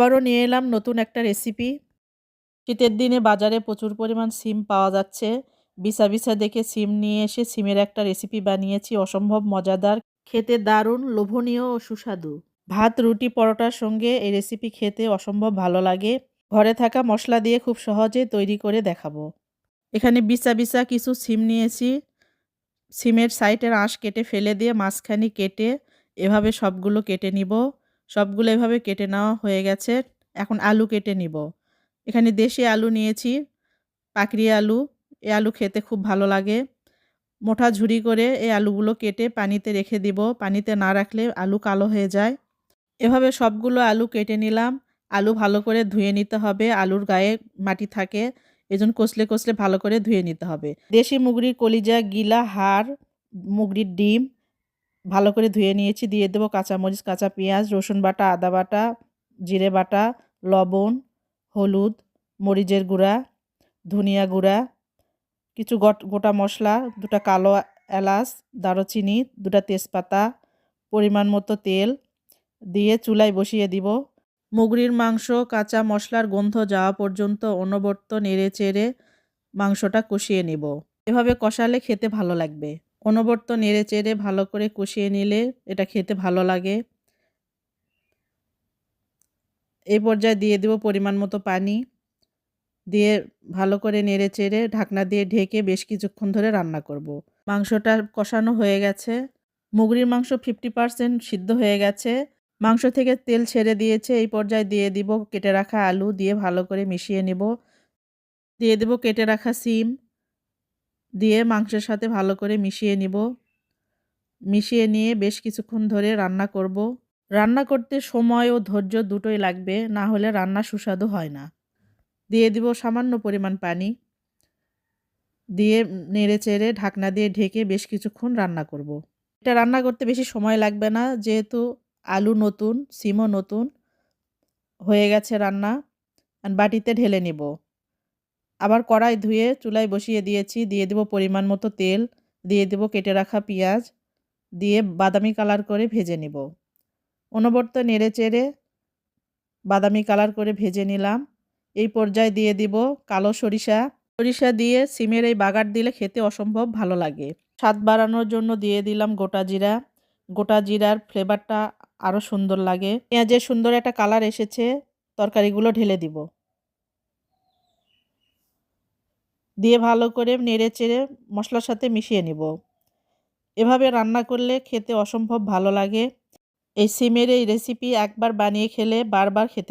আবারও নিয়ে এলাম নতুন একটা রেসিপি। শীতের দিনে বাজারে প্রচুর পরিমাণ সিম পাওয়া যাচ্ছে। বিছা বিছা দেখে সিম নিয়ে এসে সিমের একটা রেসিপি বানিয়েছি, অসম্ভব মজাদার, খেতে দারুণ, লোভনীয় ও সুস্বাদু। ভাত, রুটি, পরোটার সঙ্গে এই রেসিপি খেতে অসম্ভব ভালো লাগে। ঘরে থাকা মশলা দিয়ে খুব সহজে তৈরি করে দেখাবো। এখানে বিছা বিছা কিছু সিম নিয়েছি। সিমের সাইডের আঁশ কেটে ফেলে দিয়ে মাঝখানি কেটে এভাবে সবগুলো কেটে নিব। সবগুলো এভাবে কেটে নেওয়া হয়ে গেছে। এখন আলু কেটে নিব। এখানে দেশি আলু নিয়েছি, পাকড়ি আলু। এই আলু খেতে খুব ভালো লাগে। মোটা ঝুরি করে এই আলুগুলো কেটে পানিতে রেখে দিব। পানিতে না রাখলে আলু কালো হয়ে যায়। এভাবে সবগুলো আলু কেটে নিলাম। আলু ভালো করে ধুয়ে নিতে হবে, আলুর গায়ে মাটি থাকে, এজন্য কষলে কষলে ভালো করে ধুয়ে নিতে হবে। দেশি মুগরির কলিজা, গিলা, হাড়, মুগরির ডিম ভালো করে ধুয়ে নিয়েছি। দিয়ে দেবো কাঁচামরিচ, কাঁচা পেঁয়াজ, রসুন বাটা, আদা বাটা, জিরে বাটা, লবণ, হলুদ, মরিচের গুঁড়া, ধনিয়া গুঁড়া, কিছু গোটা মশলা, 2টা কালো এলাচ, দারুচিনি, 2টা তেজপাতা, পরিমাণ মতো তেল দিয়ে চুলায় বসিয়ে দিব। মুগরির মাংস কাঁচা মশলার গন্ধ যাওয়া পর্যন্ত অনবরত নেড়ে চেড়ে মাংসটা কষিয়ে নিব। এভাবে কষালে খেতে ভালো লাগবে। অনবরত নেড়ে চেড়ে ভালো করে কষিয়ে নিলে এটা খেতে ভালো লাগে। এই পর্যায়ে দিয়ে দেব পরিমাণ মতো পানি। দিয়ে ভালো করে নেড়ে চেড়ে ঢাকনা দিয়ে ঢেকে বেশ কিছুক্ষণ ধরে রান্না করব। মাংসটা কষানো হয়ে গেছে। মুগরির মাংস 50% সিদ্ধ হয়ে গেছে। মাংস থেকে তেল ছেড়ে দিয়েছে। এই পর্যায়ে দিয়ে দিব কেটে রাখা আলু, দিয়ে ভালো করে মিশিয়ে নেব। দিয়ে দেব কেটে রাখা সিম, দিয়ে মাংসের সাথে ভালো করে মিশিয়ে নিব। মিশিয়ে নিয়ে বেশ কিছুক্ষণ ধরে রান্না করব। রান্না করতে সময় ও ধৈর্য দুটোই লাগবে, না হলে রান্না সুস্বাদু হয় না। দিয়ে দিব সামান্য পরিমাণ পানি। দিয়ে নেড়ে চেড়ে ঢাকনা দিয়ে ঢেকে বেশ কিছুক্ষণ রান্না করব। এটা রান্না করতে বেশি সময় লাগবে না, যেহেতু আলু নতুন, সিমও নতুন। হয়ে গেছে রান্না। বাটিতে ঢেলে নিব। আবার কড়াই ধুয়ে চুলায় বসিয়ে দিয়েছি। দিয়ে দেব পরিমাণ মতো তেল। দিয়ে দেব কেটে রাখা পেঁয়াজ। দিয়ে বাদামি কালার করে ভেজে নিব। অনবরত নেড়ে চেড়ে বাদামি কালার করে ভেজে নিলাম। এই পর্যায়ে দিয়ে দিব কালো সরিষা। সরিষা দিয়ে সিমের এই বাগার দিলে খেতে অসম্ভব ভালো লাগে। স্বাদ বাড়ানোর জন্য দিয়ে দিলাম গোটা জিরা। গোটা জিরার ফ্লেভারটা আরও সুন্দর লাগে। পেঁয়াজের সুন্দর একটা কালার এসেছে। তরকারিগুলো ঢেলে দিব। দিয়ে ভালো করে নেড়ে চেড়ে মশলার সাথে মিশিয়ে নিব। এভাবে রান্না করলে খেতে অসম্ভব ভালো লাগে। এই সিমের এই রেসিপি একবার বানিয়ে খেলে বারবার খেতে